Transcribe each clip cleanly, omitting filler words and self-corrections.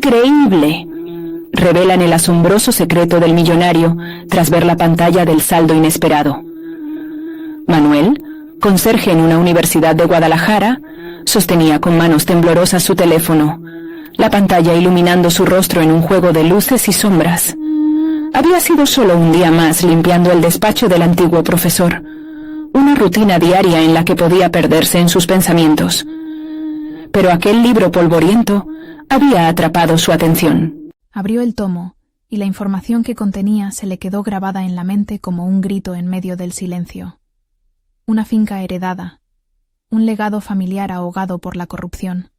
increíble! Revelan el asombroso secreto del millonario tras ver la pantalla del saldo inesperado. Manuel, conserje en una universidad de Guadalajara, sostenía con manos temblorosas su teléfono, la pantalla iluminando su rostro en un juego de luces y sombras. Había sido solo un día más limpiando el despacho del antiguo profesor, una rutina diaria en la que podía perderse en sus pensamientos. Pero aquel libro polvoriento había atrapado su atención. Abrió el tomo, y la información que contenía se le quedó grabada en la mente como un grito en medio del silencio. Una finca heredada, un legado familiar ahogado por la corrupción.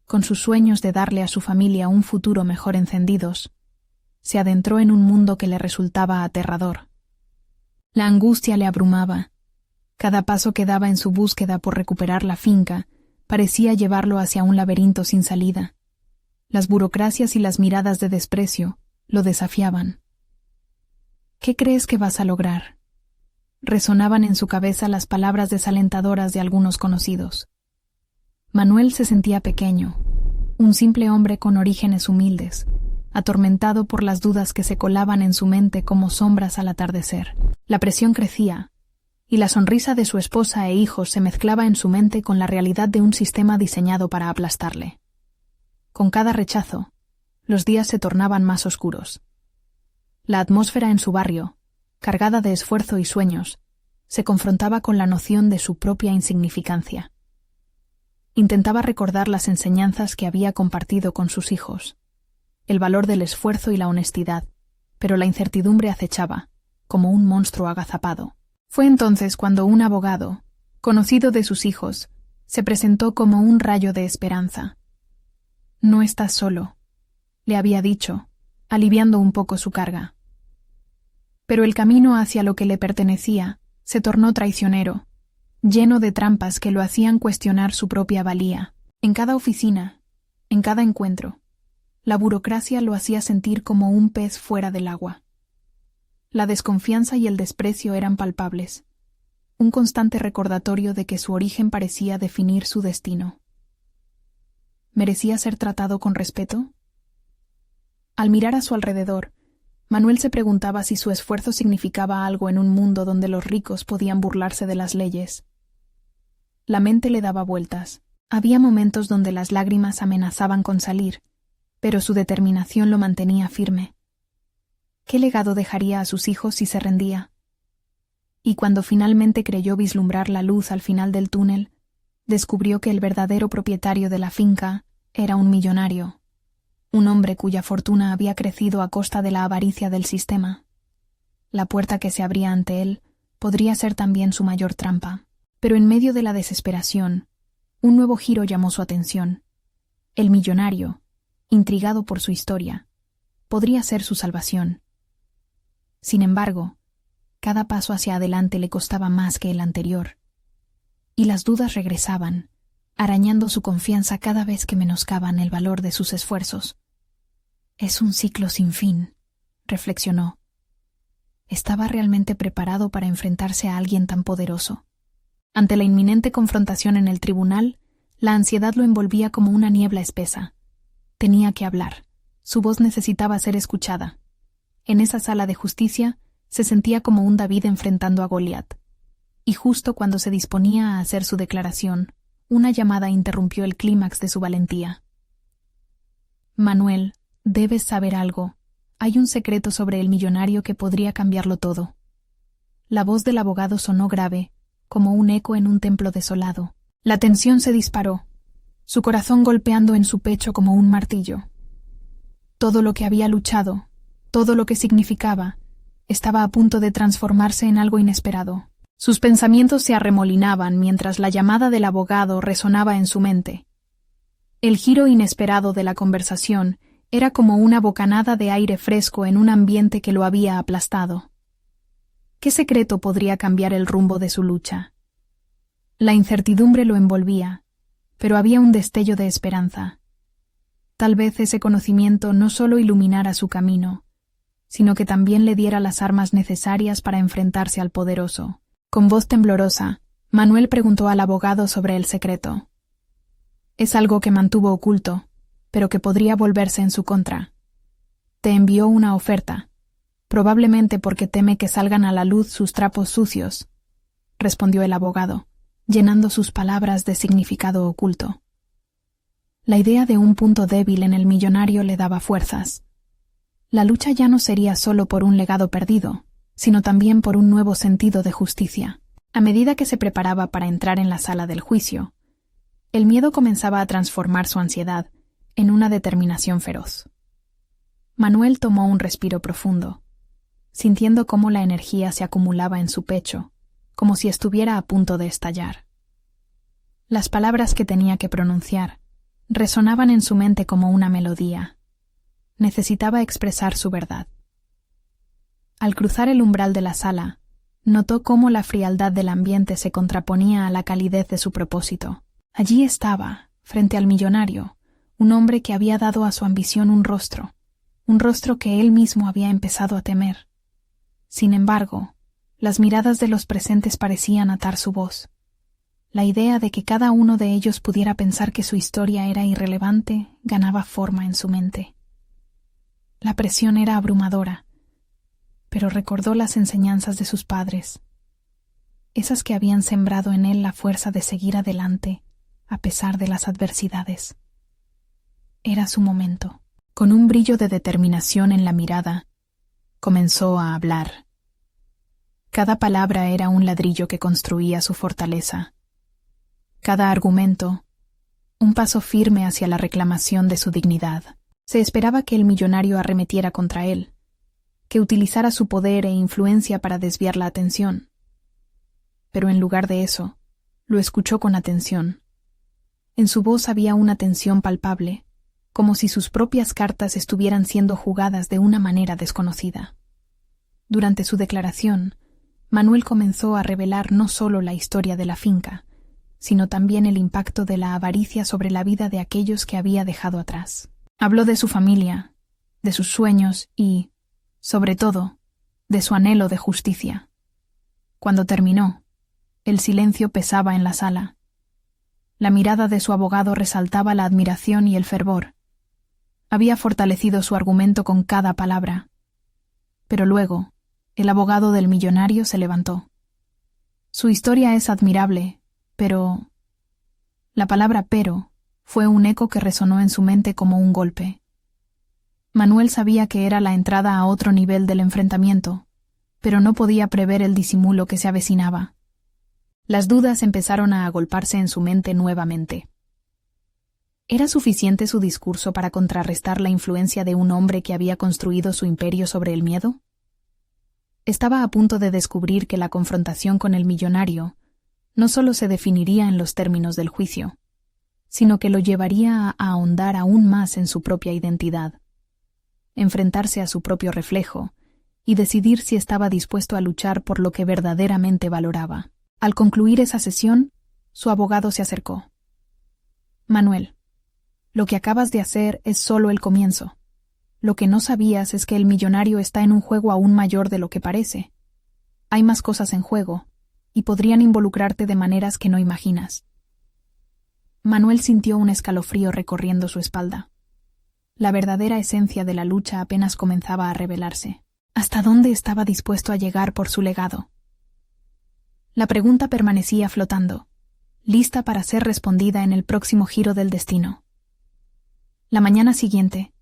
Con sus sueños de darle a su familia un futuro mejor encendidos, se adentró en un mundo que le resultaba aterrador. La angustia le abrumaba. Cada paso que daba en su búsqueda por recuperar la finca parecía llevarlo hacia un laberinto sin salida. Las burocracias y las miradas de desprecio lo desafiaban. ¿Qué crees que vas a lograr? Resonaban en su cabeza las palabras desalentadoras de algunos conocidos. Manuel se sentía pequeño, un simple hombre con orígenes humildes, atormentado por las dudas que se colaban en su mente como sombras al atardecer. La presión crecía, y la sonrisa de su esposa e hijos se mezclaba en su mente con la realidad de un sistema diseñado para aplastarle. Con cada rechazo, los días se tornaban más oscuros. La atmósfera en su barrio, cargada de esfuerzo y sueños, se confrontaba con la noción de su propia insignificancia. Intentaba recordar las enseñanzas que había compartido con sus hijos, el valor del esfuerzo y la honestidad, pero la incertidumbre acechaba, como un monstruo agazapado. Fue entonces cuando un abogado, conocido de sus hijos, se presentó como un rayo de esperanza. «No estás solo», le había dicho, aliviando un poco su carga. Pero el camino hacia lo que le pertenecía se tornó traicionero, lleno de trampas que lo hacían cuestionar su propia valía. En cada oficina, en cada encuentro, la burocracia lo hacía sentir como un pez fuera del agua. La desconfianza y el desprecio eran palpables, un constante recordatorio de que su origen parecía definir su destino. ¿Merecía ser tratado con respeto? Al mirar a su alrededor, Manuel se preguntaba si su esfuerzo significaba algo en un mundo donde los ricos podían burlarse de las leyes. La mente le daba vueltas. Había momentos donde las lágrimas amenazaban con salir, pero su determinación lo mantenía firme. ¿Qué legado dejaría a sus hijos si se rendía? Y cuando finalmente creyó vislumbrar la luz al final del túnel, descubrió que el verdadero propietario de la finca era un millonario, un hombre cuya fortuna había crecido a costa de la avaricia del sistema. La puerta que se abría ante él podría ser también su mayor trampa. Pero en medio de la desesperación, un nuevo giro llamó su atención. El millonario, intrigado por su historia, podría ser su salvación. Sin embargo, cada paso hacia adelante le costaba más que el anterior, y las dudas regresaban, arañando su confianza cada vez que menoscaban el valor de sus esfuerzos. «Es un ciclo sin fin», reflexionó. ¿Estaba realmente preparado para enfrentarse a alguien tan poderoso? Ante la inminente confrontación en el tribunal, la ansiedad lo envolvía como una niebla espesa. Tenía que hablar. Su voz necesitaba ser escuchada. En esa sala de justicia se sentía como un David enfrentando a Goliat. Y justo cuando se disponía a hacer su declaración, una llamada interrumpió el clímax de su valentía. «Manuel, debes saber algo. Hay un secreto sobre el millonario que podría cambiarlo todo». La voz del abogado sonó grave, como un eco en un templo desolado. La tensión se disparó, su corazón golpeando en su pecho como un martillo. Todo lo que había luchado, todo lo que significaba, estaba a punto de transformarse en algo inesperado. Sus pensamientos se arremolinaban mientras la llamada del abogado resonaba en su mente. El giro inesperado de la conversación era como una bocanada de aire fresco en un ambiente que lo había aplastado. ¿Qué secreto podría cambiar el rumbo de su lucha? La incertidumbre lo envolvía, pero había un destello de esperanza. Tal vez ese conocimiento no solo iluminara su camino, sino que también le diera las armas necesarias para enfrentarse al poderoso. Con voz temblorosa, Manuel preguntó al abogado sobre el secreto. «Es algo que mantuvo oculto», pero que podría volverse en su contra. Te envió una oferta, probablemente porque teme que salgan a la luz sus trapos sucios, respondió el abogado, llenando sus palabras de significado oculto. La idea de un punto débil en el millonario le daba fuerzas. La lucha ya no sería solo por un legado perdido, sino también por un nuevo sentido de justicia. A medida que se preparaba para entrar en la sala del juicio, el miedo comenzaba a transformar su ansiedad en una determinación feroz. Manuel tomó un respiro profundo, sintiendo cómo la energía se acumulaba en su pecho, como si estuviera a punto de estallar. Las palabras que tenía que pronunciar resonaban en su mente como una melodía. Necesitaba expresar su verdad. Al cruzar el umbral de la sala, notó cómo la frialdad del ambiente se contraponía a la calidez de su propósito. Allí estaba, frente al millonario, un hombre que había dado a su ambición un rostro que él mismo había empezado a temer. Sin embargo, las miradas de los presentes parecían atar su voz. La idea de que cada uno de ellos pudiera pensar que su historia era irrelevante ganaba forma en su mente. La presión era abrumadora, pero recordó las enseñanzas de sus padres, esas que habían sembrado en él la fuerza de seguir adelante a pesar de las adversidades. Era su momento. Con un brillo de determinación en la mirada, comenzó a hablar. Cada palabra era un ladrillo que construía su fortaleza. Cada argumento, un paso firme hacia la reclamación de su dignidad. Se esperaba que el millonario arremetiera contra él, que utilizara su poder e influencia para desviar la atención. Pero en lugar de eso, lo escuchó con atención. En su voz había una tensión palpable, como si sus propias cartas estuvieran siendo jugadas de una manera desconocida. Durante su declaración, Manuel comenzó a revelar no solo la historia de la finca, sino también el impacto de la avaricia sobre la vida de aquellos que había dejado atrás. Habló de su familia, de sus sueños y, sobre todo, de su anhelo de justicia. Cuando terminó, el silencio pesaba en la sala. La mirada de su abogado resaltaba la admiración y el fervor. Había fortalecido su argumento con cada palabra. Pero luego, el abogado del millonario se levantó. Su historia es admirable, pero... La palabra pero fue un eco que resonó en su mente como un golpe. Manuel sabía que era la entrada a otro nivel del enfrentamiento, pero no podía prever el disimulo que se avecinaba. Las dudas empezaron a agolparse en su mente nuevamente. ¿Era suficiente su discurso para contrarrestar la influencia de un hombre que había construido su imperio sobre el miedo? Estaba a punto de descubrir que la confrontación con el millonario no solo se definiría en los términos del juicio, sino que lo llevaría a ahondar aún más en su propia identidad, enfrentarse a su propio reflejo y decidir si estaba dispuesto a luchar por lo que verdaderamente valoraba. Al concluir esa sesión, su abogado se acercó. Manuel, lo que acabas de hacer es solo el comienzo. Lo que no sabías es que el millonario está en un juego aún mayor de lo que parece. Hay más cosas en juego, y podrían involucrarte de maneras que no imaginas. Manuel sintió un escalofrío recorriendo su espalda. La verdadera esencia de la lucha apenas comenzaba a revelarse. ¿Hasta dónde estaba dispuesto a llegar por su legado? La pregunta permanecía flotando, lista para ser respondida en el próximo giro del destino. La mañana siguiente,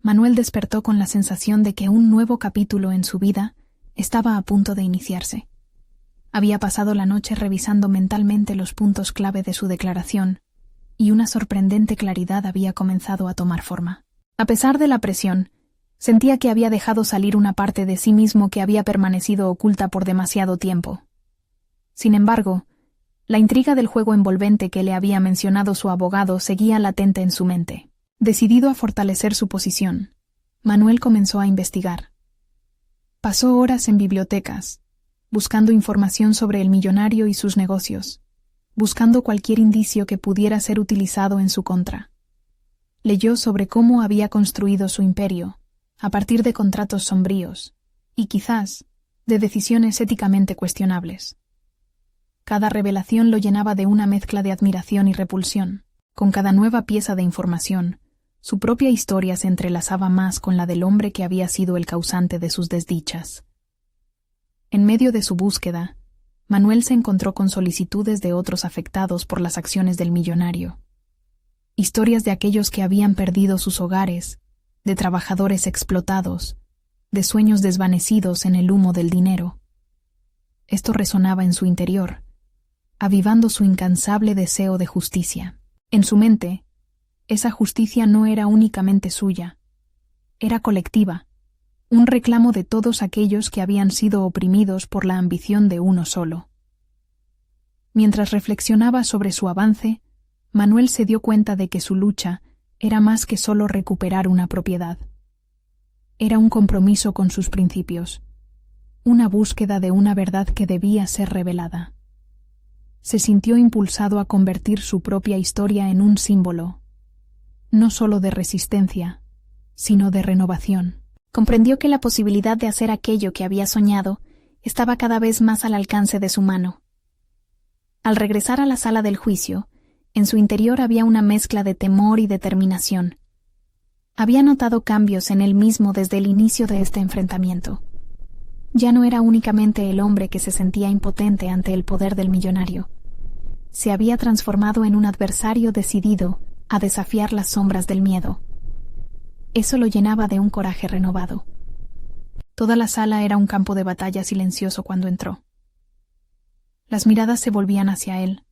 Manuel despertó con la sensación de que un nuevo capítulo en su vida estaba a punto de iniciarse. Había pasado la noche revisando mentalmente los puntos clave de su declaración, y una sorprendente claridad había comenzado a tomar forma. A pesar de la presión, sentía que había dejado salir una parte de sí mismo que había permanecido oculta por demasiado tiempo. Sin embargo, la intriga del juego envolvente que le había mencionado su abogado seguía latente en su mente. Decidido a fortalecer su posición, Manuel comenzó a investigar. Pasó horas en bibliotecas, buscando información sobre el millonario y sus negocios, buscando cualquier indicio que pudiera ser utilizado en su contra. Leyó sobre cómo había construido su imperio, a partir de contratos sombríos, y quizás de decisiones éticamente cuestionables. Cada revelación lo llenaba de una mezcla de admiración y repulsión. Con cada nueva pieza de información, Su propia historia se entrelazaba más con la del hombre que había sido el causante de sus desdichas. En medio de su búsqueda, Manuel se encontró con solicitudes de otros afectados por las acciones del millonario. Historias de aquellos que habían perdido sus hogares, de trabajadores explotados, de sueños desvanecidos en el humo del dinero. Esto resonaba en su interior, avivando su incansable deseo de justicia. En su mente, esa justicia no era únicamente suya, era colectiva, un reclamo de todos aquellos que habían sido oprimidos por la ambición de uno solo. Mientras reflexionaba sobre su avance, Manuel se dio cuenta de que su lucha era más que solo recuperar una propiedad. Era un compromiso con sus principios, una búsqueda de una verdad que debía ser revelada. Se sintió impulsado a convertir su propia historia en un símbolo, no solo de resistencia, sino de renovación. Comprendió que la posibilidad de hacer aquello que había soñado estaba cada vez más al alcance de su mano. Al regresar a la sala del juicio, en su interior había una mezcla de temor y determinación. Había notado cambios en él mismo desde el inicio de este enfrentamiento. Ya no era únicamente el hombre que se sentía impotente ante el poder del millonario. Se había transformado en un adversario decidido a desafiar las sombras del miedo. Eso lo llenaba de un coraje renovado. Toda la sala era un campo de batalla silencioso cuando entró. Las miradas se volvían hacia él,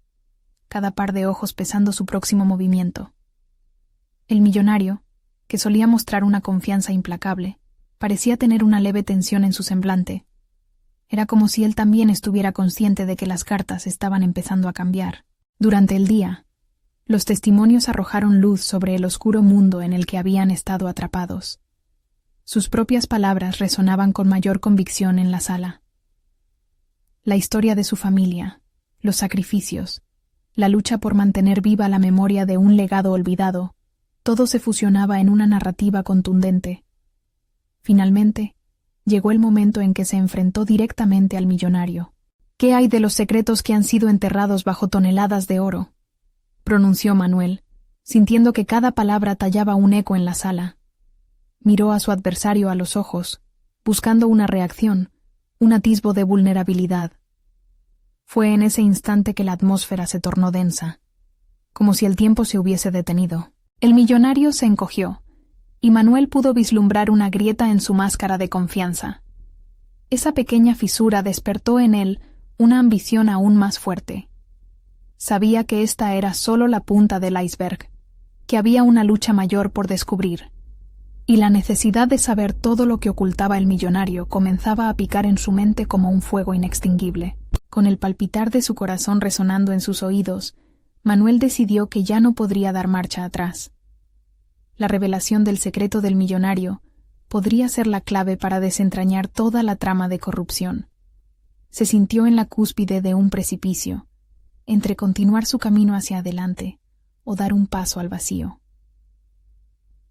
cada par de ojos pesando su próximo movimiento. El millonario, que solía mostrar una confianza implacable, parecía tener una leve tensión en su semblante. Era como si él también estuviera consciente de que las cartas estaban empezando a cambiar. Durante el día, los testimonios arrojaron luz sobre el oscuro mundo en el que habían estado atrapados. Sus propias palabras resonaban con mayor convicción en la sala. La historia de su familia, los sacrificios, la lucha por mantener viva la memoria de un legado olvidado, todo se fusionaba en una narrativa contundente. Finalmente, llegó el momento en que se enfrentó directamente al millonario. «¿Qué hay de los secretos que han sido enterrados bajo toneladas de oro?», pronunció Manuel, sintiendo que cada palabra tallaba un eco en la sala. Miró a su adversario a los ojos, buscando una reacción, un atisbo de vulnerabilidad. Fue en ese instante que la atmósfera se tornó densa, como si el tiempo se hubiese detenido. El millonario se encogió, y Manuel pudo vislumbrar una grieta en su máscara de confianza. Esa pequeña fisura despertó en él una ambición aún más fuerte. Sabía que esta era solo la punta del iceberg, que había una lucha mayor por descubrir, y la necesidad de saber todo lo que ocultaba el millonario comenzaba a picar en su mente como un fuego inextinguible. Con el palpitar de su corazón resonando en sus oídos, Manuel decidió que ya no podría dar marcha atrás. La revelación del secreto del millonario podría ser la clave para desentrañar toda la trama de corrupción. Se sintió en la cúspide de un precipicio, entre continuar su camino hacia adelante o dar un paso al vacío.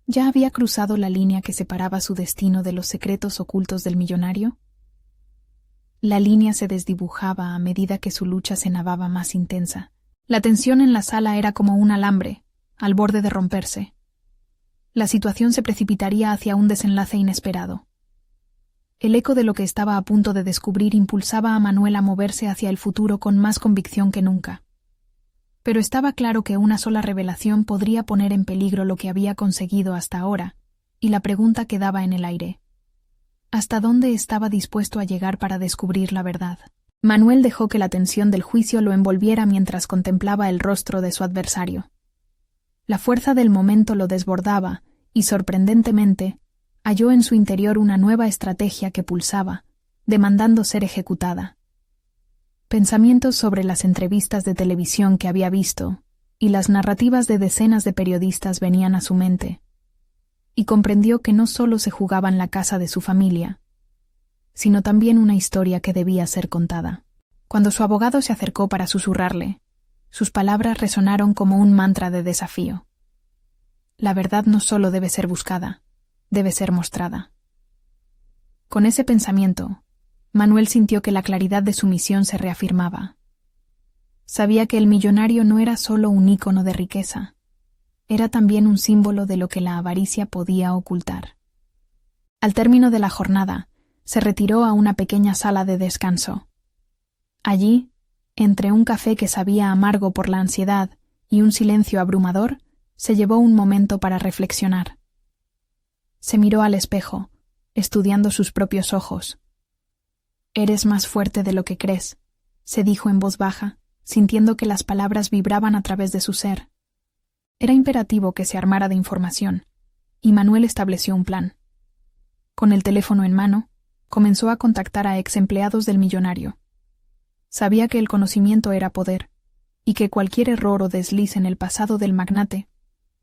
¿Ya había cruzado la línea que separaba su destino de los secretos ocultos del millonario? La línea se desdibujaba a medida que su lucha se navaba más intensa. La tensión en la sala era como un alambre, al borde de romperse. La situación se precipitaría hacia un desenlace inesperado. El eco de lo que estaba a punto de descubrir impulsaba a Manuel a moverse hacia el futuro con más convicción que nunca. Pero estaba claro que una sola revelación podría poner en peligro lo que había conseguido hasta ahora, y la pregunta quedaba en el aire. ¿Hasta dónde estaba dispuesto a llegar para descubrir la verdad? Manuel dejó que la tensión del juicio lo envolviera mientras contemplaba el rostro de su adversario. La fuerza del momento lo desbordaba y, sorprendentemente, halló en su interior una nueva estrategia que pulsaba, demandando ser ejecutada. Pensamientos sobre las entrevistas de televisión que había visto y las narrativas de decenas de periodistas venían a su mente, y comprendió que no solo se jugaban la casa de su familia, sino también una historia que debía ser contada. Cuando su abogado se acercó para susurrarle, sus palabras resonaron como un mantra de desafío. La verdad no solo debe ser buscada, debe ser mostrada. Con ese pensamiento, Manuel sintió que la claridad de su misión se reafirmaba. Sabía que el millonario no era solo un ícono de riqueza, era también un símbolo de lo que la avaricia podía ocultar. Al término de la jornada, se retiró a una pequeña sala de descanso. Allí, entre un café que sabía amargo por la ansiedad y un silencio abrumador, se llevó un momento para reflexionar. Se miró al espejo, estudiando sus propios ojos. «Eres más fuerte de lo que crees», se dijo en voz baja, sintiendo que las palabras vibraban a través de su ser. Era imperativo que se armara de información, y Manuel estableció un plan. Con el teléfono en mano, comenzó a contactar a ex empleados del millonario. Sabía que el conocimiento era poder, y que cualquier error o desliz en el pasado del magnate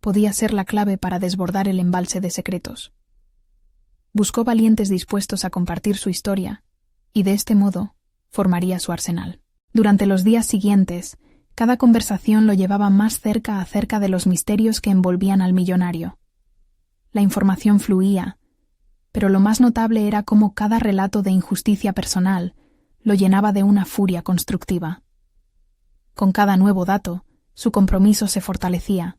podía ser la clave para desbordar el embalse de secretos. Buscó valientes dispuestos a compartir su historia, y de este modo formaría su arsenal. Durante los días siguientes, cada conversación lo llevaba más cerca acerca de los misterios que envolvían al millonario. La información fluía, pero lo más notable era cómo cada relato de injusticia personal lo llenaba de una furia constructiva. Con cada nuevo dato, su compromiso se fortalecía.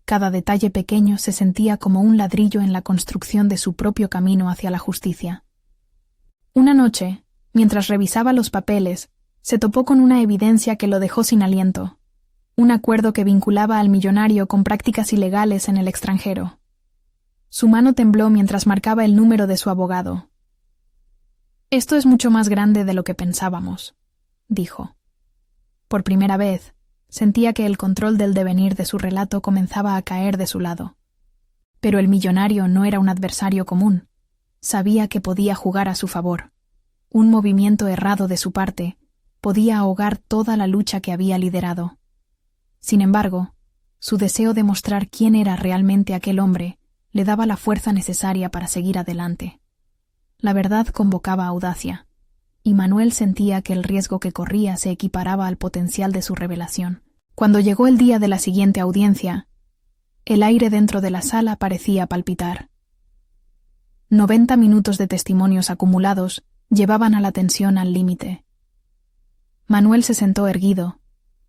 Cada detalle pequeño se sentía como un ladrillo en la construcción de su propio camino hacia la justicia. Una noche, mientras revisaba los papeles, se topó con una evidencia que lo dejó sin aliento. Un acuerdo que vinculaba al millonario con prácticas ilegales en el extranjero. Su mano tembló mientras marcaba el número de su abogado. «Esto es mucho más grande de lo que pensábamos», dijo. Por primera vez, sentía que el control del devenir de su relato comenzaba a caer de su lado. Pero el millonario no era un adversario común. Sabía que podía jugar a su favor. Un movimiento errado de su parte podía ahogar toda la lucha que había liderado. Sin embargo, su deseo de mostrar quién era realmente aquel hombre le daba la fuerza necesaria para seguir adelante. La verdad convocaba audacia, y Manuel sentía que el riesgo que corría se equiparaba al potencial de su revelación. Cuando llegó el día de la siguiente audiencia, el aire dentro de la sala parecía palpitar. 90 minutos de testimonios acumulados llevaban a la tensión al límite. Manuel se sentó erguido,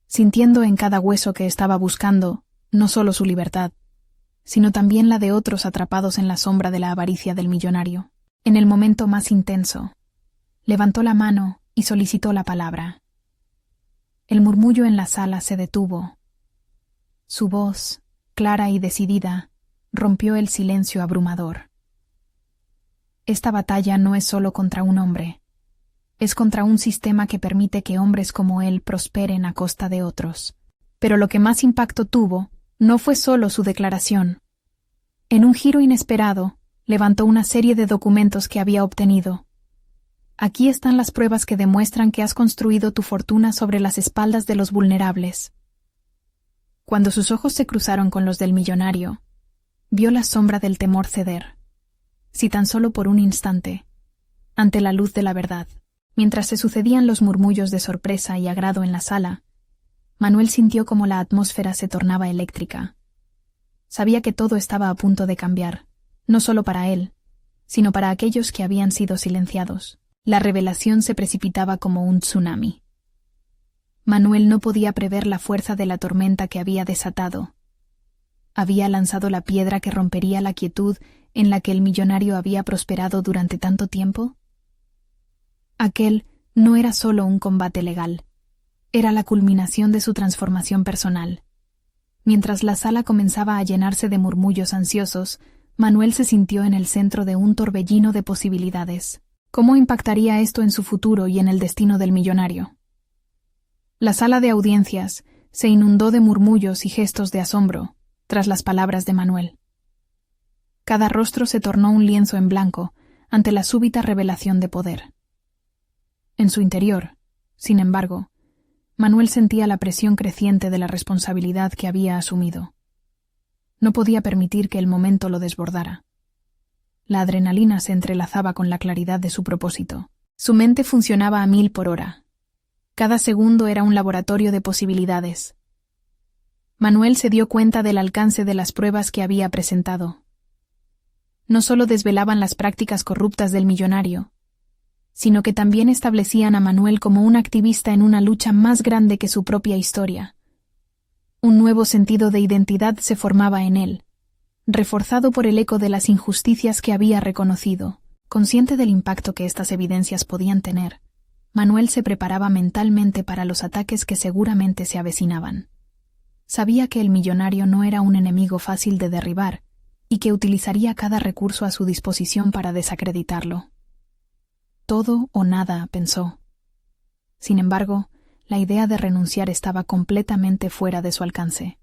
sintiendo en cada hueso que estaba buscando no solo su libertad, sino también la de otros atrapados en la sombra de la avaricia del millonario. En el momento más intenso, levantó la mano y solicitó la palabra. El murmullo en la sala se detuvo. Su voz, clara y decidida, rompió el silencio abrumador. Esta batalla no es solo contra un hombre, es contra un sistema que permite que hombres como él prosperen a costa de otros. Pero lo que más impacto tuvo no fue solo su declaración. En un giro inesperado, levantó una serie de documentos que había obtenido. Aquí están las pruebas que demuestran que has construido tu fortuna sobre las espaldas de los vulnerables. Cuando sus ojos se cruzaron con los del millonario, vio la sombra del temor ceder, si tan solo por un instante, ante la luz de la verdad. Mientras se sucedían los murmullos de sorpresa y agrado en la sala, Manuel sintió como la atmósfera se tornaba eléctrica. Sabía que todo estaba a punto de cambiar, no solo para él, sino para aquellos que habían sido silenciados. La revelación se precipitaba como un tsunami. Manuel no podía prever la fuerza de la tormenta que había desatado. Había lanzado la piedra que rompería la quietud en la que el millonario había prosperado durante tanto tiempo. Aquel no era solo un combate legal, era la culminación de su transformación personal. Mientras la sala comenzaba a llenarse de murmullos ansiosos, Manuel se sintió en el centro de un torbellino de posibilidades. ¿Cómo impactaría esto en su futuro y en el destino del millonario? La sala de audiencias se inundó de murmullos y gestos de asombro tras las palabras de Manuel. Cada rostro se tornó un lienzo en blanco ante la súbita revelación de poder. En su interior, sin embargo, Manuel sentía la presión creciente de la responsabilidad que había asumido. No podía permitir que el momento lo desbordara. La adrenalina se entrelazaba con la claridad de su propósito. Su mente funcionaba a 1000 por hora. Cada segundo era un laboratorio de posibilidades. Manuel se dio cuenta del alcance de las pruebas que había presentado. No solo desvelaban las prácticas corruptas del millonario, sino que también establecían a Manuel como un activista en una lucha más grande que su propia historia. Un nuevo sentido de identidad se formaba en él, reforzado por el eco de las injusticias que había reconocido. Consciente del impacto que estas evidencias podían tener, Manuel se preparaba mentalmente para los ataques que seguramente se avecinaban. Sabía que el millonario no era un enemigo fácil de derribar y que utilizaría cada recurso a su disposición para desacreditarlo. Todo o nada, pensó. Sin embargo, la idea de renunciar estaba completamente fuera de su alcance.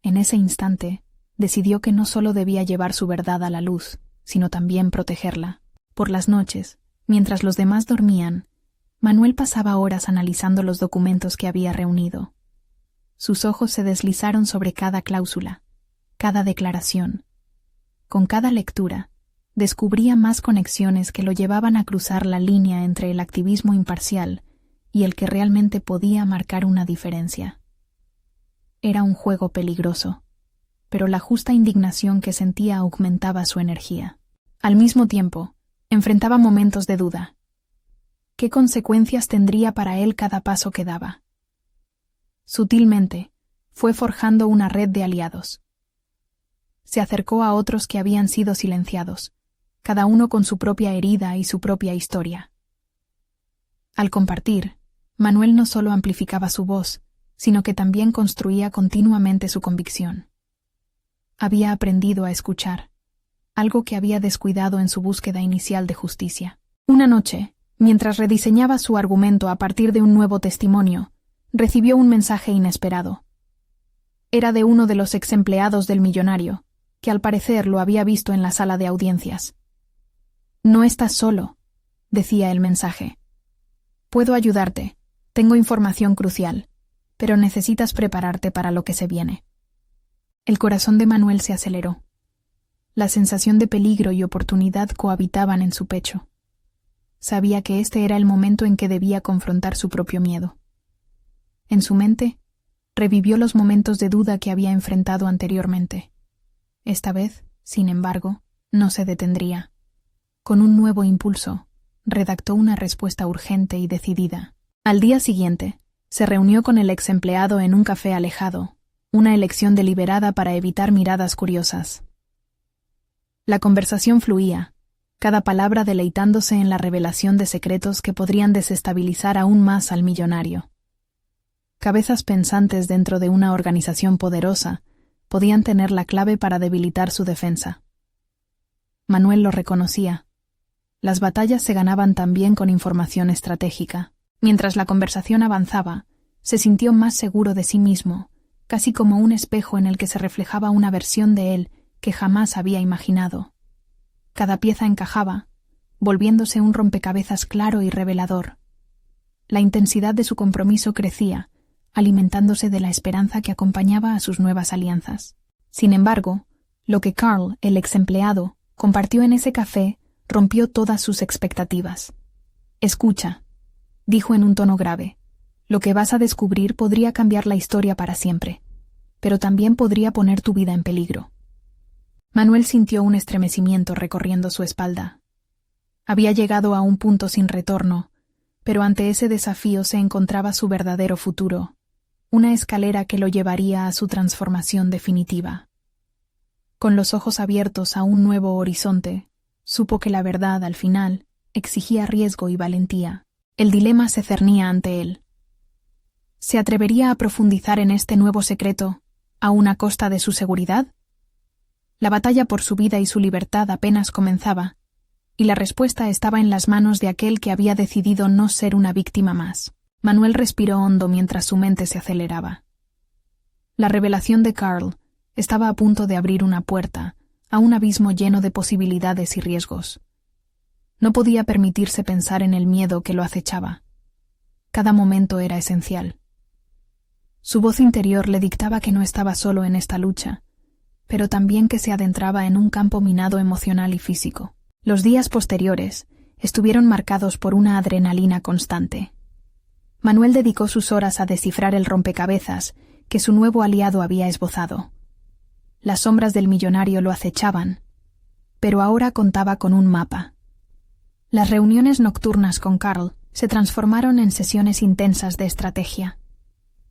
En ese instante, decidió que no solo debía llevar su verdad a la luz, sino también protegerla. Por las noches, mientras los demás dormían, Manuel pasaba horas analizando los documentos que había reunido. Sus ojos se deslizaron sobre cada cláusula, cada declaración. Con cada lectura, descubría más conexiones que lo llevaban a cruzar la línea entre el activismo imparcial y el que realmente podía marcar una diferencia. Era un juego peligroso, pero la justa indignación que sentía aumentaba su energía. Al mismo tiempo, enfrentaba momentos de duda. ¿Qué consecuencias tendría para él cada paso que daba? Sutilmente, fue forjando una red de aliados. Se acercó a otros que habían sido silenciados, cada uno con su propia herida y su propia historia. Al compartir, Manuel no solo amplificaba su voz, sino que también construía continuamente su convicción. Había aprendido a escuchar, algo que había descuidado en su búsqueda inicial de justicia. Una noche, mientras rediseñaba su argumento a partir de un nuevo testimonio, recibió un mensaje inesperado. Era de uno de los exempleados del millonario, que al parecer lo había visto en la sala de audiencias. «No estás solo», decía el mensaje. «Puedo ayudarte, tengo información crucial, pero necesitas prepararte para lo que se viene». El corazón de Manuel se aceleró. La sensación de peligro y oportunidad cohabitaban en su pecho. Sabía que este era el momento en que debía confrontar su propio miedo. En su mente, revivió los momentos de duda que había enfrentado anteriormente. Esta vez, sin embargo, no se detendría. Con un nuevo impulso, redactó una respuesta urgente y decidida. Al día siguiente, se reunió con el ex empleado en un café alejado, una elección deliberada para evitar miradas curiosas. La conversación fluía, cada palabra deleitándose en la revelación de secretos que podrían desestabilizar aún más al millonario. Cabezas pensantes dentro de una organización poderosa podían tener la clave para debilitar su defensa. Manuel lo reconocía. Las batallas se ganaban también con información estratégica. Mientras la conversación avanzaba, se sintió más seguro de sí mismo, casi como un espejo en el que se reflejaba una versión de él que jamás había imaginado. Cada pieza encajaba, volviéndose un rompecabezas claro y revelador. La intensidad de su compromiso crecía, alimentándose de la esperanza que acompañaba a sus nuevas alianzas. Sin embargo, lo que Carl, el ex empleado, compartió en ese café rompió todas sus expectativas. «Escucha», dijo en un tono grave, «lo que vas a descubrir podría cambiar la historia para siempre, pero también podría poner tu vida en peligro». Manuel sintió un estremecimiento recorriendo su espalda. Había llegado a un punto sin retorno, pero ante ese desafío se encontraba su verdadero futuro, una escalera que lo llevaría a su transformación definitiva. Con los ojos abiertos a un nuevo horizonte, supo que la verdad, al final, exigía riesgo y valentía. El dilema se cernía ante él. ¿Se atrevería a profundizar en este nuevo secreto, aun a costa de su seguridad? La batalla por su vida y su libertad apenas comenzaba, y la respuesta estaba en las manos de aquel que había decidido no ser una víctima más. Manuel respiró hondo mientras su mente se aceleraba. La revelación de Carl estaba a punto de abrir una puerta a un abismo lleno de posibilidades y riesgos. No podía permitirse pensar en el miedo que lo acechaba. Cada momento era esencial. Su voz interior le dictaba que no estaba solo en esta lucha, pero también que se adentraba en un campo minado emocional y físico. Los días posteriores estuvieron marcados por una adrenalina constante. Manuel dedicó sus horas a descifrar el rompecabezas que su nuevo aliado había esbozado. Las sombras del millonario lo acechaban, pero ahora contaba con un mapa. Las reuniones nocturnas con Carl se transformaron en sesiones intensas de estrategia.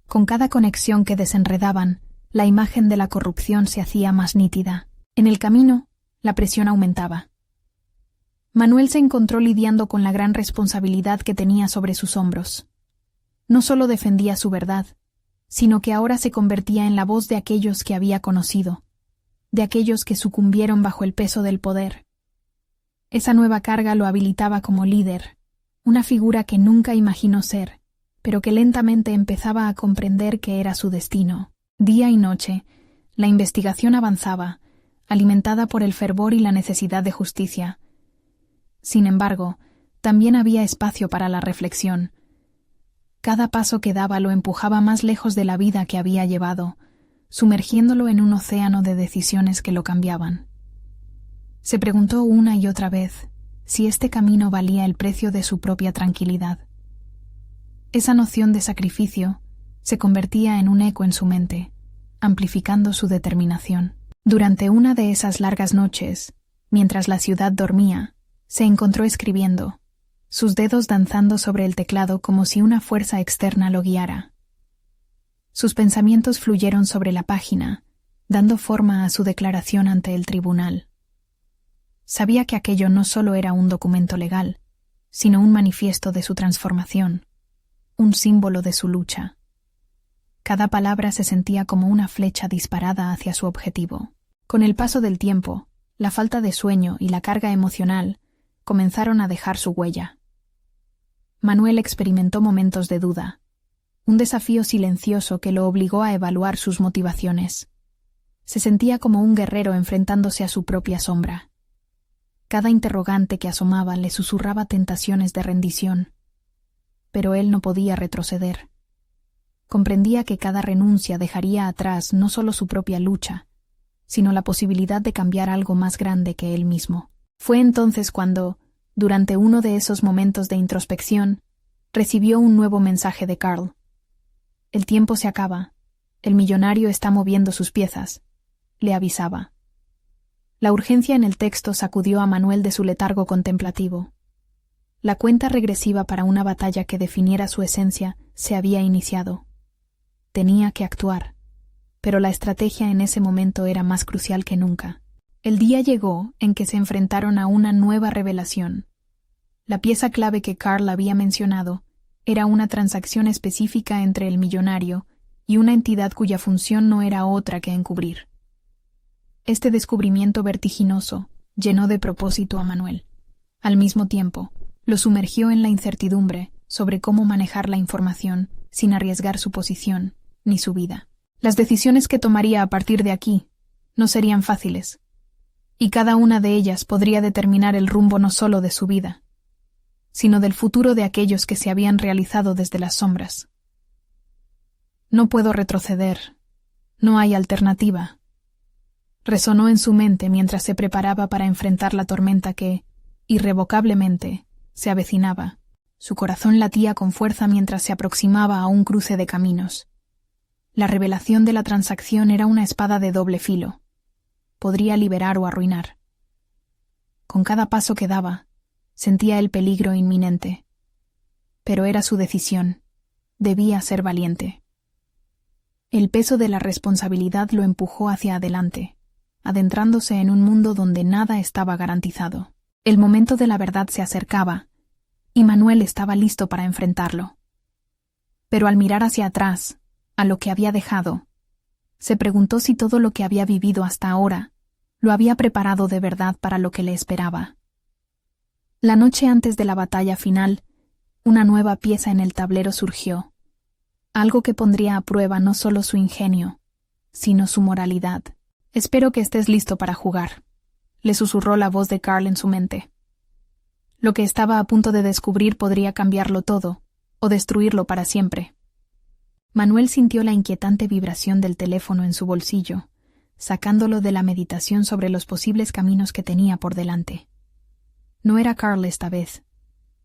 Con cada conexión que desenredaban, la imagen de la corrupción se hacía más nítida. En el camino, la presión aumentaba. Manuel se encontró lidiando con la gran responsabilidad que tenía sobre sus hombros. No solo defendía su verdad, sino que ahora se convertía en la voz de aquellos que había conocido, de aquellos que sucumbieron bajo el peso del poder. Esa nueva carga lo habilitaba como líder, una figura que nunca imaginó ser, pero que lentamente empezaba a comprender que era su destino. Día y noche, la investigación avanzaba, alimentada por el fervor y la necesidad de justicia. Sin embargo, también había espacio para la reflexión. Cada paso que daba lo empujaba más lejos de la vida que había llevado, sumergiéndolo en un océano de decisiones que lo cambiaban. Se preguntó una y otra vez si este camino valía el precio de su propia tranquilidad. Esa noción de sacrificio se convertía en un eco en su mente, amplificando su determinación. Durante una de esas largas noches, mientras la ciudad dormía, se encontró escribiendo, sus dedos danzando sobre el teclado como si una fuerza externa lo guiara. Sus pensamientos fluyeron sobre la página, dando forma a su declaración ante el tribunal. Sabía que aquello no solo era un documento legal, sino un manifiesto de su transformación, un símbolo de su lucha. Cada palabra se sentía como una flecha disparada hacia su objetivo. Con el paso del tiempo, la falta de sueño y la carga emocional comenzaron a dejar su huella. Manuel experimentó momentos de duda, un desafío silencioso que lo obligó a evaluar sus motivaciones. Se sentía como un guerrero enfrentándose a su propia sombra. Cada interrogante que asomaba le susurraba tentaciones de rendición. Pero él no podía retroceder. Comprendía que cada renuncia dejaría atrás no solo su propia lucha, sino la posibilidad de cambiar algo más grande que él mismo. Fue entonces cuando, durante uno de esos momentos de introspección, recibió un nuevo mensaje de Carl. El tiempo se acaba. El millonario está moviendo sus piezas, le avisaba. La urgencia en el texto sacudió a Manuel de su letargo contemplativo. La cuenta regresiva para una batalla que definiera su esencia se había iniciado. Tenía que actuar, pero la estrategia en ese momento era más crucial que nunca. El día llegó en que se enfrentaron a una nueva revelación. La pieza clave que Carl había mencionado era una transacción específica entre el millonario y una entidad cuya función no era otra que encubrir. Este descubrimiento vertiginoso llenó de propósito a Manuel. Al mismo tiempo, lo sumergió en la incertidumbre sobre cómo manejar la información sin arriesgar su posición ni su vida. Las decisiones que tomaría a partir de aquí no serían fáciles, y cada una de ellas podría determinar el rumbo no solo de su vida, sino del futuro de aquellos que se habían realizado desde las sombras. No puedo retroceder. No hay alternativa. Resonó en su mente mientras se preparaba para enfrentar la tormenta que, irrevocablemente, se avecinaba. Su corazón latía con fuerza mientras se aproximaba a un cruce de caminos. La revelación de la transacción era una espada de doble filo. Podría liberar o arruinar. Con cada paso que daba, sentía el peligro inminente. Pero era su decisión. Debía ser valiente. El peso de la responsabilidad lo empujó hacia adelante, adentrándose en un mundo donde nada estaba garantizado. El momento de la verdad se acercaba, y Manuel estaba listo para enfrentarlo. Pero al mirar hacia atrás, a lo que había dejado, se preguntó si todo lo que había vivido hasta ahora lo había preparado de verdad para lo que le esperaba. La noche antes de la batalla final, una nueva pieza en el tablero surgió, algo que pondría a prueba no solo su ingenio, sino su moralidad. «Espero que estés listo para jugar», le susurró la voz de Carl en su mente. Lo que estaba a punto de descubrir podría cambiarlo todo, o destruirlo para siempre. Manuel sintió la inquietante vibración del teléfono en su bolsillo, sacándolo de la meditación sobre los posibles caminos que tenía por delante. No era Carl esta vez,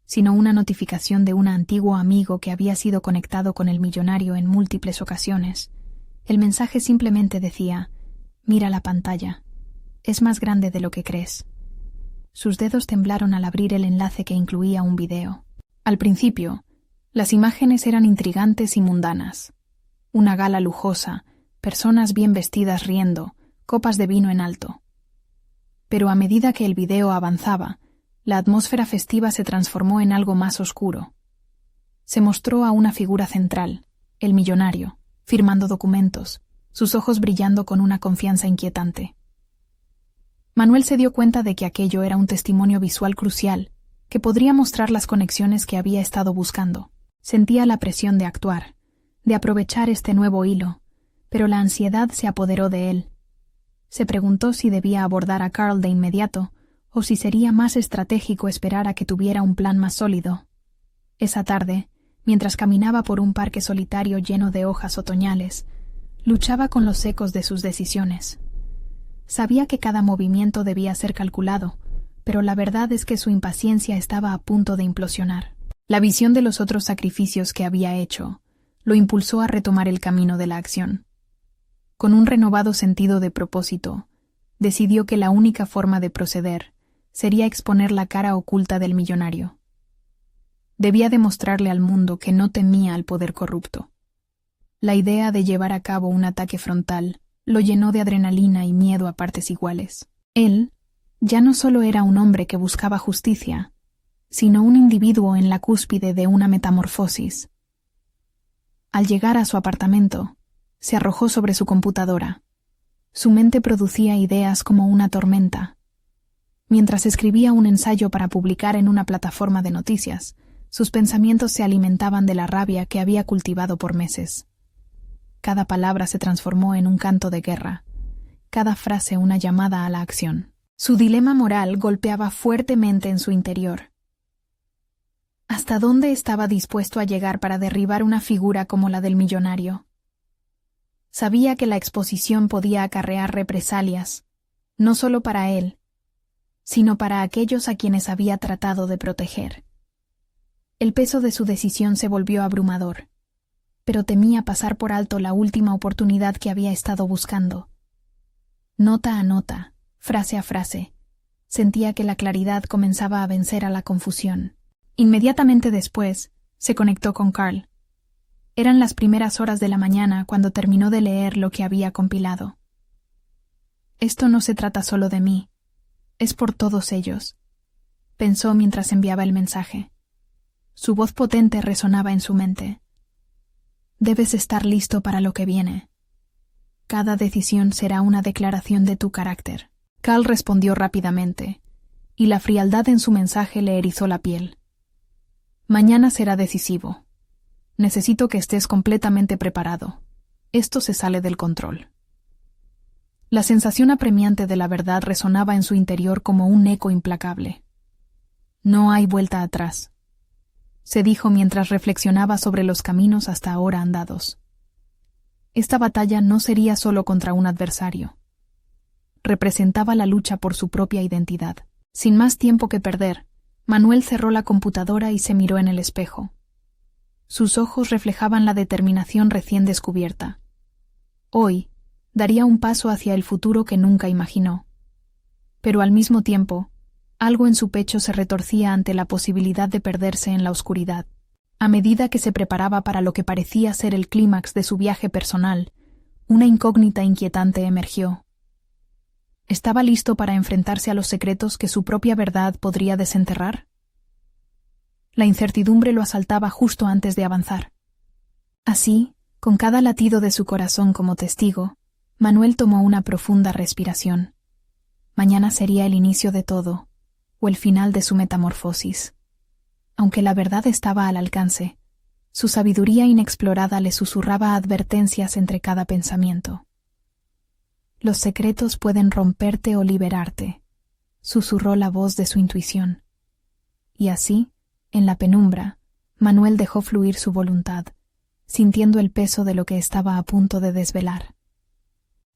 sino una notificación de un antiguo amigo que había sido conectado con el millonario en múltiples ocasiones. El mensaje simplemente decía: «Mira la pantalla. Es más grande de lo que crees». Sus dedos temblaron al abrir el enlace que incluía un video. Al principio, las imágenes eran intrigantes y mundanas. Una gala lujosa, personas bien vestidas riendo, copas de vino en alto. Pero a medida que el video avanzaba, la atmósfera festiva se transformó en algo más oscuro. Se mostró a una figura central, el millonario, firmando documentos, sus ojos brillando con una confianza inquietante. Manuel se dio cuenta de que aquello era un testimonio visual crucial, que podría mostrar las conexiones que había estado buscando. Sentía la presión de actuar, de aprovechar este nuevo hilo, pero la ansiedad se apoderó de él. Se preguntó si debía abordar a Carl de inmediato, o si sería más estratégico esperar a que tuviera un plan más sólido. Esa tarde, mientras caminaba por un parque solitario lleno de hojas otoñales, luchaba con los ecos de sus decisiones. Sabía que cada movimiento debía ser calculado, pero la verdad es que su impaciencia estaba a punto de implosionar. La visión de los otros sacrificios que había hecho lo impulsó a retomar el camino de la acción. Con un renovado sentido de propósito, decidió que la única forma de proceder sería exponer la cara oculta del millonario. Debía demostrarle al mundo que no temía al poder corrupto. La idea de llevar a cabo un ataque frontal lo llenó de adrenalina y miedo a partes iguales. Él ya no solo era un hombre que buscaba justicia, sino un individuo en la cúspide de una metamorfosis. Al llegar a su apartamento, se arrojó sobre su computadora. Su mente producía ideas como una tormenta. Mientras escribía un ensayo para publicar en una plataforma de noticias, sus pensamientos se alimentaban de la rabia que había cultivado por meses. Cada palabra se transformó en un canto de guerra, cada frase una llamada a la acción. Su dilema moral golpeaba fuertemente en su interior. ¿Hasta dónde estaba dispuesto a llegar para derribar una figura como la del millonario? Sabía que la exposición podía acarrear represalias, no solo para él, sino para aquellos a quienes había tratado de proteger. El peso de su decisión se volvió abrumador, pero temía pasar por alto la última oportunidad que había estado buscando. Nota a nota, frase a frase, sentía que la claridad comenzaba a vencer a la confusión. Inmediatamente después, se conectó con Carl. Eran las primeras horas de la mañana cuando terminó de leer lo que había compilado. Esto no se trata solo de mí, es por todos ellos, pensó mientras enviaba el mensaje. Su voz potente resonaba en su mente. Debes estar listo para lo que viene. Cada decisión será una declaración de tu carácter. Carl respondió rápidamente, y la frialdad en su mensaje le erizó la piel. Mañana será decisivo. Necesito que estés completamente preparado. Esto se sale del control. La sensación apremiante de la verdad resonaba en su interior como un eco implacable. No hay vuelta atrás, se dijo mientras reflexionaba sobre los caminos hasta ahora andados. Esta batalla no sería solo contra un adversario. Representaba la lucha por su propia identidad. Sin más tiempo que perder, Manuel cerró la computadora y se miró en el espejo. Sus ojos reflejaban la determinación recién descubierta. Hoy, daría un paso hacia el futuro que nunca imaginó. Pero al mismo tiempo, algo en su pecho se retorcía ante la posibilidad de perderse en la oscuridad. A medida que se preparaba para lo que parecía ser el clímax de su viaje personal, una incógnita inquietante emergió. ¿Estaba listo para enfrentarse a los secretos que su propia verdad podría desenterrar? La incertidumbre lo asaltaba justo antes de avanzar. Así, con cada latido de su corazón como testigo, Manuel tomó una profunda respiración. Mañana sería el inicio de todo, o el final de su metamorfosis. Aunque la verdad estaba al alcance, su sabiduría inexplorada le susurraba advertencias entre cada pensamiento. Los secretos pueden romperte o liberarte, susurró la voz de su intuición. Y así, en la penumbra, Manuel dejó fluir su voluntad, sintiendo el peso de lo que estaba a punto de desvelar.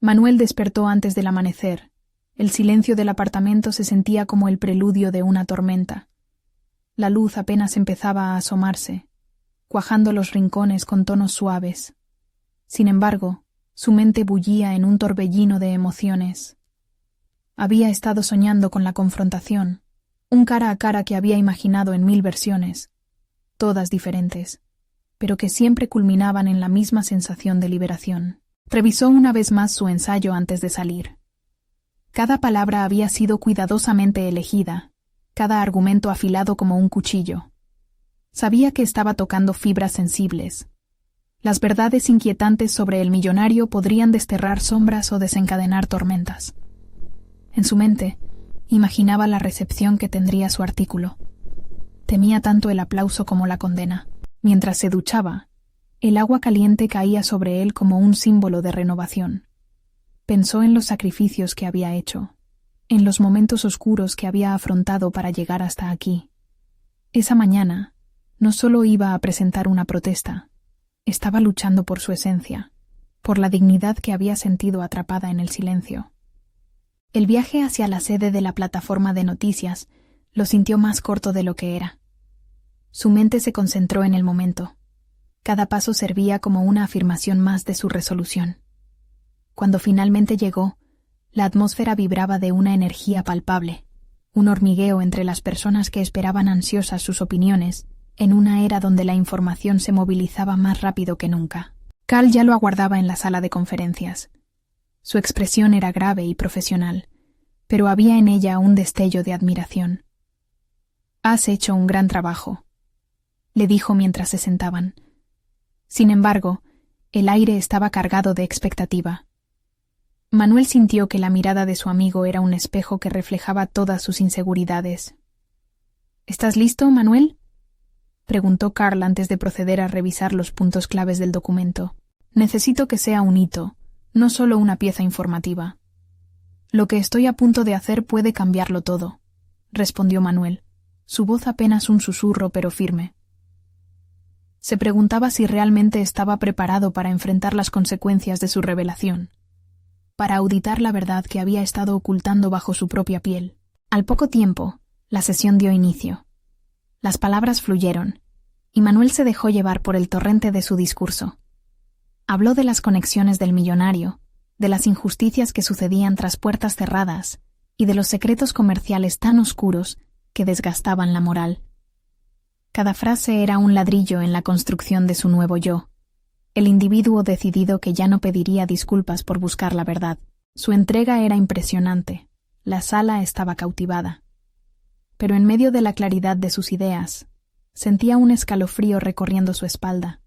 Manuel despertó antes del amanecer. El silencio del apartamento se sentía como el preludio de una tormenta. La luz apenas empezaba a asomarse, cuajando los rincones con tonos suaves. Sin embargo, su mente bullía en un torbellino de emociones. Había estado soñando con la confrontación, un cara a cara que había imaginado en 1000 versiones, todas diferentes. pero que siempre culminaban en la misma sensación de liberación. Revisó una vez más su ensayo antes de salir. Cada palabra había sido cuidadosamente elegida, cada argumento afilado como un cuchillo. Sabía que estaba tocando fibras sensibles. Las verdades inquietantes sobre el millonario podrían desterrar sombras o desencadenar tormentas. En su mente, imaginaba la recepción que tendría su artículo. Temía tanto el aplauso como la condena. Mientras se duchaba, el agua caliente caía sobre él como un símbolo de renovación. Pensó en los sacrificios que había hecho, en los momentos oscuros que había afrontado para llegar hasta aquí. Esa mañana, no solo iba a presentar una protesta, estaba luchando por su esencia, por la dignidad que había sentido atrapada en el silencio. El viaje hacia la sede de la plataforma de noticias lo sintió más corto de lo que era. Su mente se concentró en el momento. Cada paso servía como una afirmación más de su resolución. Cuando finalmente llegó, la atmósfera vibraba de una energía palpable, un hormigueo entre las personas que esperaban ansiosas sus opiniones, en una era donde la información se movilizaba más rápido que nunca. Cal ya lo aguardaba en la sala de conferencias. Su expresión era grave y profesional, pero había en ella un destello de admiración. «Has hecho un gran trabajo», le dijo mientras se sentaban. Sin embargo, el aire estaba cargado de expectativa. Manuel sintió que la mirada de su amigo era un espejo que reflejaba todas sus inseguridades. «¿Estás listo, Manuel?», preguntó Carl antes de proceder a revisar los puntos claves del documento. «Necesito que sea un hito, no solo una pieza informativa». «Lo que estoy a punto de hacer puede cambiarlo todo», respondió Manuel, su voz apenas un susurro pero firme. Se preguntaba si realmente estaba preparado para enfrentar las consecuencias de su revelación, para auditar la verdad que había estado ocultando bajo su propia piel. Al poco tiempo, la sesión dio inicio. Las palabras fluyeron, y Manuel se dejó llevar por el torrente de su discurso. Habló de las conexiones del millonario, de las injusticias que sucedían tras puertas cerradas y de los secretos comerciales tan oscuros que desgastaban la moral. Cada frase era un ladrillo en la construcción de su nuevo yo, el individuo decidido que ya no pediría disculpas por buscar la verdad. Su entrega era impresionante, la sala estaba cautivada. Pero en medio de la claridad de sus ideas, sentía un escalofrío recorriendo su espalda,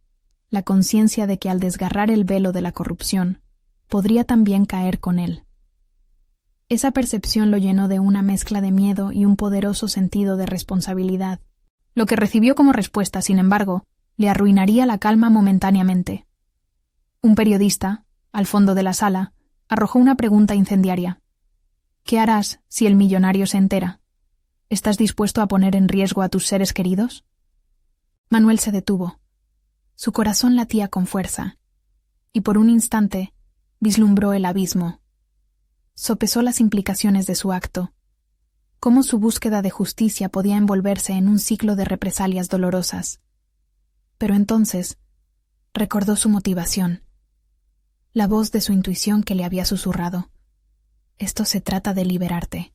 la conciencia de que al desgarrar el velo de la corrupción, podría también caer con él. Esa percepción lo llenó de una mezcla de miedo y un poderoso sentido de responsabilidad. Lo que recibió como respuesta, sin embargo, le arruinaría la calma momentáneamente. Un periodista, al fondo de la sala, arrojó una pregunta incendiaria. «¿Qué harás si el millonario se entera? ¿Estás dispuesto a poner en riesgo a tus seres queridos?» Manuel se detuvo. Su corazón latía con fuerza, y por un instante vislumbró el abismo. Sopesó las implicaciones de su acto, cómo su búsqueda de justicia podía envolverse en un ciclo de represalias dolorosas. Pero entonces recordó su motivación, la voz de su intuición que le había susurrado: «Esto se trata de liberarte».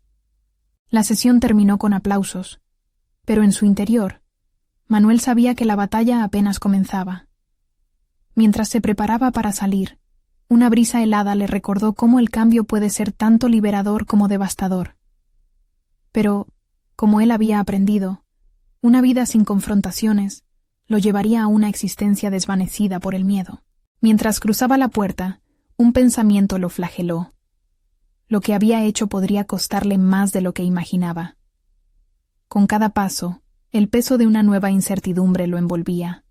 La sesión terminó con aplausos, pero en su interior, Manuel sabía que la batalla apenas comenzaba. Mientras se preparaba para salir, una brisa helada le recordó cómo el cambio puede ser tanto liberador como devastador. Pero, como él había aprendido, una vida sin confrontaciones lo llevaría a una existencia desvanecida por el miedo. Mientras cruzaba la puerta, un pensamiento lo flageló. Lo que había hecho podría costarle más de lo que imaginaba. Con cada paso, el peso de una nueva incertidumbre lo envolvía.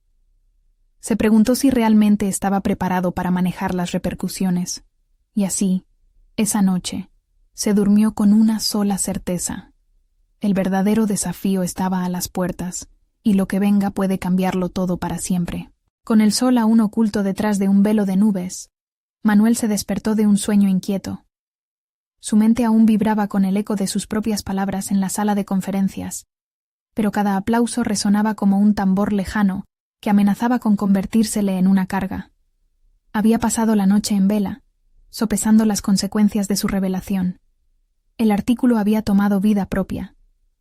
Se preguntó si realmente estaba preparado para manejar las repercusiones, y así, esa noche, se durmió con una sola certeza: el verdadero desafío estaba a las puertas, y lo que venga puede cambiarlo todo para siempre. Con el sol aún oculto detrás de un velo de nubes, Manuel se despertó de un sueño inquieto. Su mente aún vibraba con el eco de sus propias palabras en la sala de conferencias, pero cada aplauso resonaba como un tambor lejano que amenazaba con convertírsele en una carga. Había pasado la noche en vela, sopesando las consecuencias de su revelación. El artículo había tomado vida propia,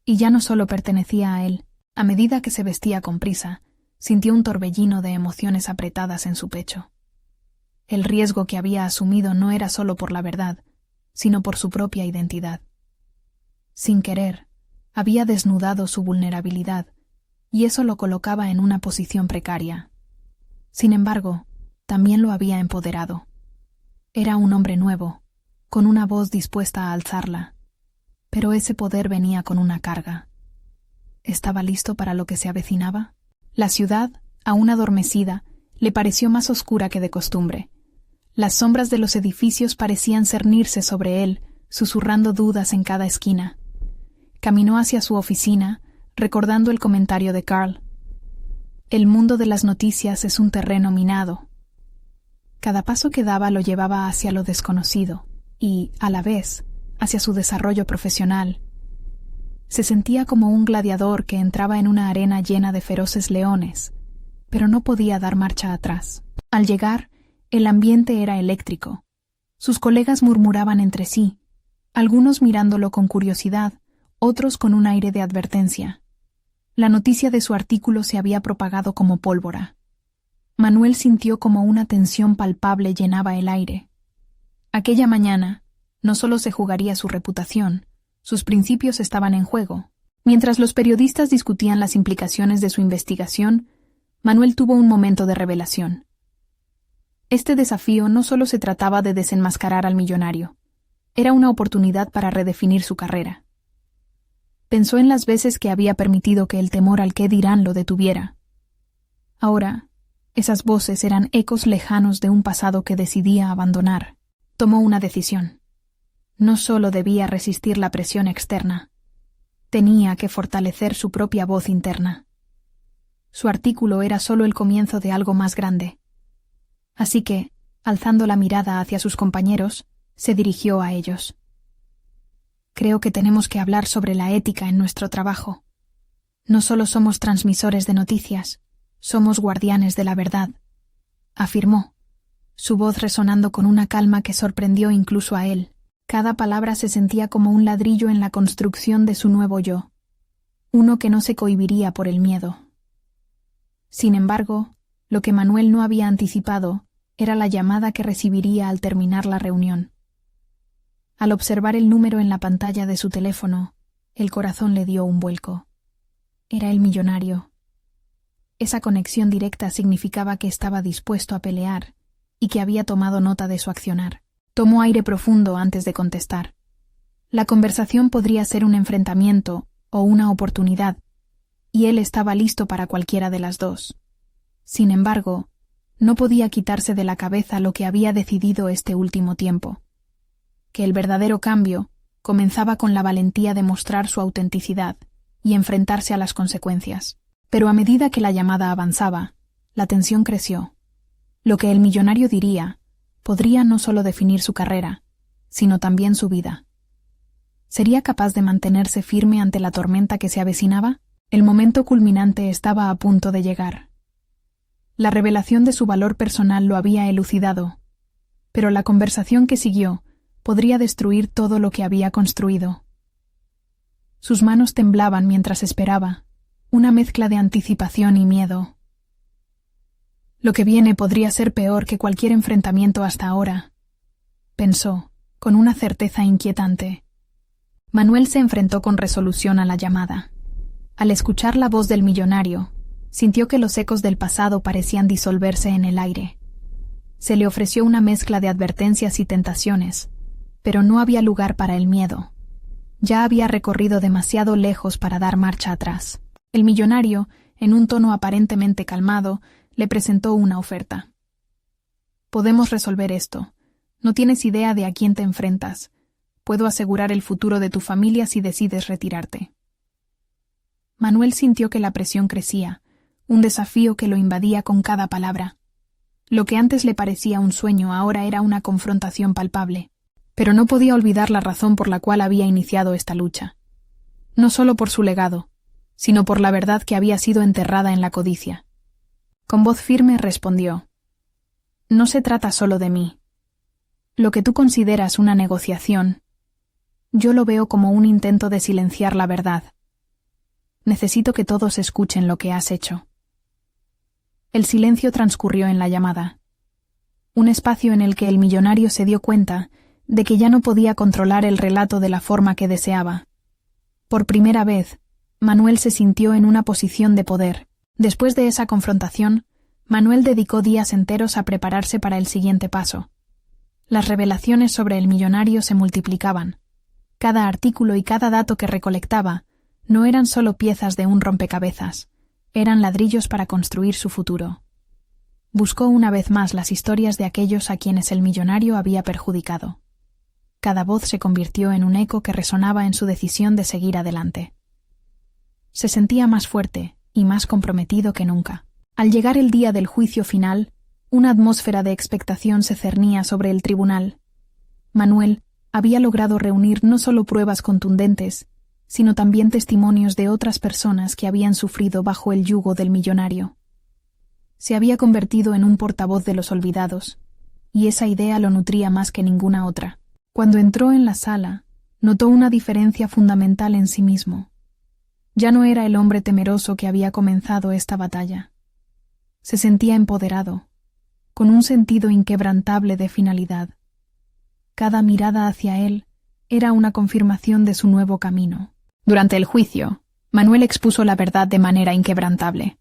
y ya no solo pertenecía a él. A medida que se vestía con prisa, Sintió un torbellino de emociones apretadas en su pecho. El riesgo que había asumido no era solo por la verdad, sino por su propia identidad. Sin querer, había desnudado su vulnerabilidad, y eso lo colocaba en una posición precaria. Sin embargo, también lo había empoderado. Era un hombre nuevo, con una voz dispuesta a alzarla, pero ese poder venía con una carga. ¿Estaba listo para lo que se avecinaba? La ciudad, aún adormecida, le pareció más oscura que de costumbre. Las sombras de los edificios parecían cernirse sobre él, susurrando dudas en cada esquina. Caminó hacia su oficina, recordando el comentario de Carl. El mundo de las noticias es un terreno minado. Cada paso que daba lo llevaba hacia lo desconocido y, a la vez, hacia su desarrollo profesional. Se sentía como un gladiador que entraba en una arena llena de feroces leones, pero no podía dar marcha atrás. Al llegar, el ambiente era eléctrico. Sus colegas murmuraban entre sí, algunos mirándolo con curiosidad, otros con un aire de advertencia. La noticia de su artículo se había propagado como pólvora. Manuel sintió como una tensión palpable llenaba el aire. Aquella mañana, no solo se jugaría su reputación, sus principios estaban en juego. Mientras los periodistas discutían las implicaciones de su investigación, Manuel tuvo un momento de revelación. Este desafío no solo se trataba de desenmascarar al millonario, era una oportunidad para redefinir su carrera. Pensó en las veces que había permitido que el temor al qué dirán lo detuviera. Ahora, esas voces eran ecos lejanos de un pasado que decidía abandonar. Tomó una decisión. No solo debía resistir la presión externa, tenía que fortalecer su propia voz interna. Su artículo era solo el comienzo de algo más grande. Así que, alzando la mirada hacia sus compañeros, se dirigió a ellos. Creo que tenemos que hablar sobre la ética en nuestro trabajo. No solo somos transmisores de noticias, somos guardianes de la verdad, afirmó, su voz resonando con una calma que sorprendió incluso a él. Cada palabra se sentía como un ladrillo en la construcción de su nuevo yo, uno que no se cohibiría por el miedo. Sin embargo, lo que Manuel no había anticipado era la llamada que recibiría al terminar la reunión. Al observar el número en la pantalla de su teléfono, el corazón le dio un vuelco. Era el millonario. Esa conexión directa significaba que estaba dispuesto a pelear y que había tomado nota de su accionar. Tomó aire profundo antes de contestar. La conversación podría ser un enfrentamiento o una oportunidad, y él estaba listo para cualquiera de las dos. Sin embargo, no podía quitarse de la cabeza lo que había decidido este último tiempo, que el verdadero cambio comenzaba con la valentía de mostrar su autenticidad y enfrentarse a las consecuencias. Pero a medida que la llamada avanzaba, la tensión creció. Lo que el millonario diría podría no solo definir su carrera, sino también su vida. ¿Sería capaz de mantenerse firme ante la tormenta que se avecinaba? El momento culminante estaba a punto de llegar. La revelación de su valor personal lo había elucidado, pero la conversación que siguió podría destruir todo lo que había construido. Sus manos temblaban mientras esperaba, una mezcla de anticipación y miedo. Lo que viene podría ser peor que cualquier enfrentamiento hasta ahora, pensó, con una certeza inquietante. Manuel se enfrentó con resolución a la llamada. Al escuchar la voz del millonario, sintió que los ecos del pasado parecían disolverse en el aire. Se le ofreció una mezcla de advertencias y tentaciones, pero no había lugar para el miedo. Ya había recorrido demasiado lejos para dar marcha atrás. El millonario, en un tono aparentemente calmado, le presentó una oferta. Podemos resolver esto. No tienes idea de a quién te enfrentas. Puedo asegurar el futuro de tu familia si decides retirarte. Manuel sintió que la presión crecía, un desafío que lo invadía con cada palabra. Lo que antes le parecía un sueño ahora era una confrontación palpable. Pero no podía olvidar la razón por la cual había iniciado esta lucha. No solo por su legado, sino por la verdad que había sido enterrada en la codicia. Con voz firme respondió: «No se trata solo de mí. Lo que tú consideras una negociación, yo lo veo como un intento de silenciar la verdad. Necesito que todos escuchen lo que has hecho». El silencio transcurrió en la llamada. Un espacio en el que el millonario se dio cuenta de que ya no podía controlar el relato de la forma que deseaba. Por primera vez, Manuel se sintió en una posición de poder. Después de esa confrontación, Manuel dedicó días enteros a prepararse para el siguiente paso. Las revelaciones sobre el millonario se multiplicaban. Cada artículo y cada dato que recolectaba no eran solo piezas de un rompecabezas, eran ladrillos para construir su futuro. Buscó una vez más las historias de aquellos a quienes el millonario había perjudicado. Cada voz se convirtió en un eco que resonaba en su decisión de seguir adelante. Se sentía más fuerte y más comprometido que nunca. Al llegar el día del juicio final, una atmósfera de expectación se cernía sobre el tribunal. Manuel había logrado reunir no solo pruebas contundentes, sino también testimonios de otras personas que habían sufrido bajo el yugo del millonario. Se había convertido en un portavoz de los olvidados, y esa idea lo nutría más que ninguna otra. Cuando entró en la sala, notó una diferencia fundamental en sí mismo. Ya no era el hombre temeroso que había comenzado esta batalla. Se sentía empoderado, con un sentido inquebrantable de finalidad. Cada mirada hacia él era una confirmación de su nuevo camino. Durante el juicio, Manuel expuso la verdad de manera inquebrantable.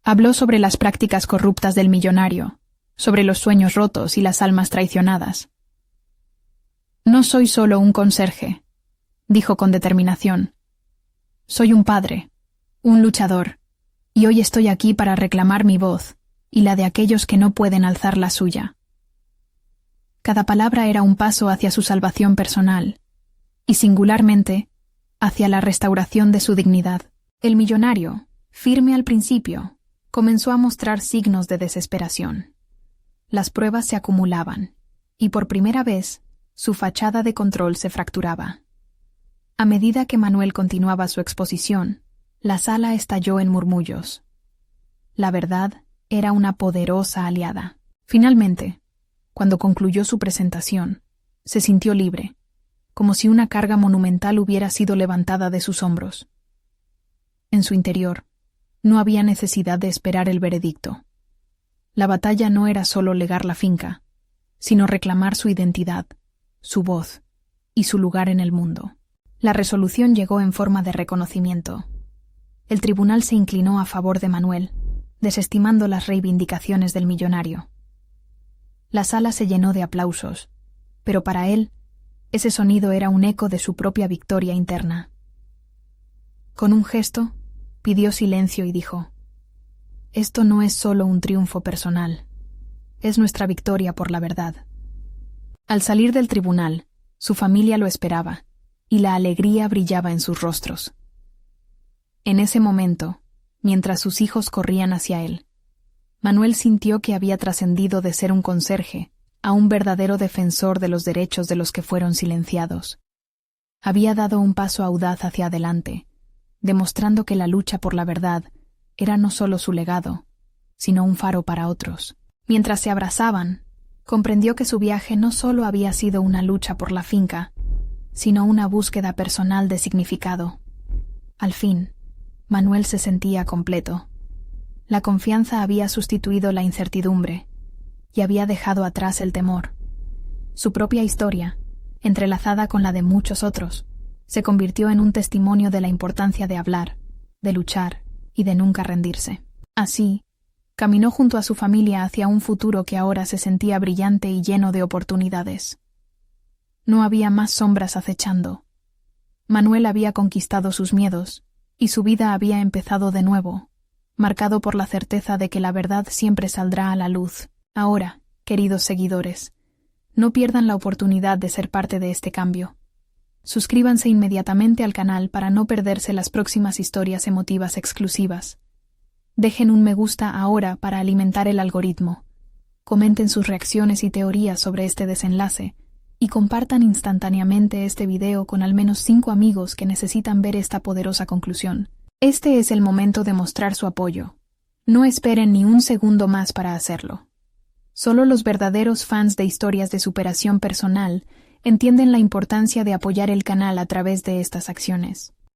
Habló sobre las prácticas corruptas del millonario, sobre los sueños rotos y las almas traicionadas. «No soy solo un conserje», dijo con determinación. «Soy un padre, un luchador, y hoy estoy aquí para reclamar mi voz y la de aquellos que no pueden alzar la suya». Cada palabra era un paso hacia su salvación personal, y singularmente, hacia la restauración de su dignidad. El millonario, firme al principio, comenzó a mostrar signos de desesperación. Las pruebas se acumulaban, y por primera vez, su fachada de control se fracturaba. A medida que Manuel continuaba su exposición, la sala estalló en murmullos. La verdad era una poderosa aliada. Finalmente, cuando concluyó su presentación, se sintió libre, como si una carga monumental hubiera sido levantada de sus hombros. En su interior, no había necesidad de esperar el veredicto. La batalla no era solo legar la finca, sino reclamar su identidad, su voz y su lugar en el mundo. La resolución llegó en forma de reconocimiento. El tribunal se inclinó a favor de Manuel, desestimando las reivindicaciones del millonario. La sala se llenó de aplausos, pero para él, ese sonido era un eco de su propia victoria interna. Con un gesto, pidió silencio y dijo: «Esto no es solo un triunfo personal, es nuestra victoria por la verdad». Al salir del tribunal, su familia lo esperaba, y la alegría brillaba en sus rostros. En ese momento, mientras sus hijos corrían hacia él, Manuel sintió que había trascendido de ser un conserje a un verdadero defensor de los derechos de los que fueron silenciados. Había dado un paso audaz hacia adelante, demostrando que la lucha por la verdad era no solo su legado, sino un faro para otros. Mientras se abrazaban, comprendió que su viaje no solo había sido una lucha por la finca, sino una búsqueda personal de significado. Al fin, Manuel se sentía completo. La confianza había sustituido la incertidumbre y había dejado atrás el temor. Su propia historia, entrelazada con la de muchos otros, se convirtió en un testimonio de la importancia de hablar, de luchar y de nunca rendirse. Así, caminó junto a su familia hacia un futuro que ahora se sentía brillante y lleno de oportunidades. No había más sombras acechando. Manuel había conquistado sus miedos, y su vida había empezado de nuevo, marcado por la certeza de que la verdad siempre saldrá a la luz. Ahora, queridos seguidores, no pierdan la oportunidad de ser parte de este cambio. Suscríbanse inmediatamente al canal para no perderse las próximas historias emotivas exclusivas. Dejen un me gusta ahora para alimentar el algoritmo. Comenten sus reacciones y teorías sobre este desenlace y compartan instantáneamente este video con al menos 5 amigos que necesitan ver esta poderosa conclusión. Este es el momento de mostrar su apoyo. No esperen ni un segundo más para hacerlo. Solo los verdaderos fans de historias de superación personal entienden la importancia de apoyar el canal a través de estas acciones.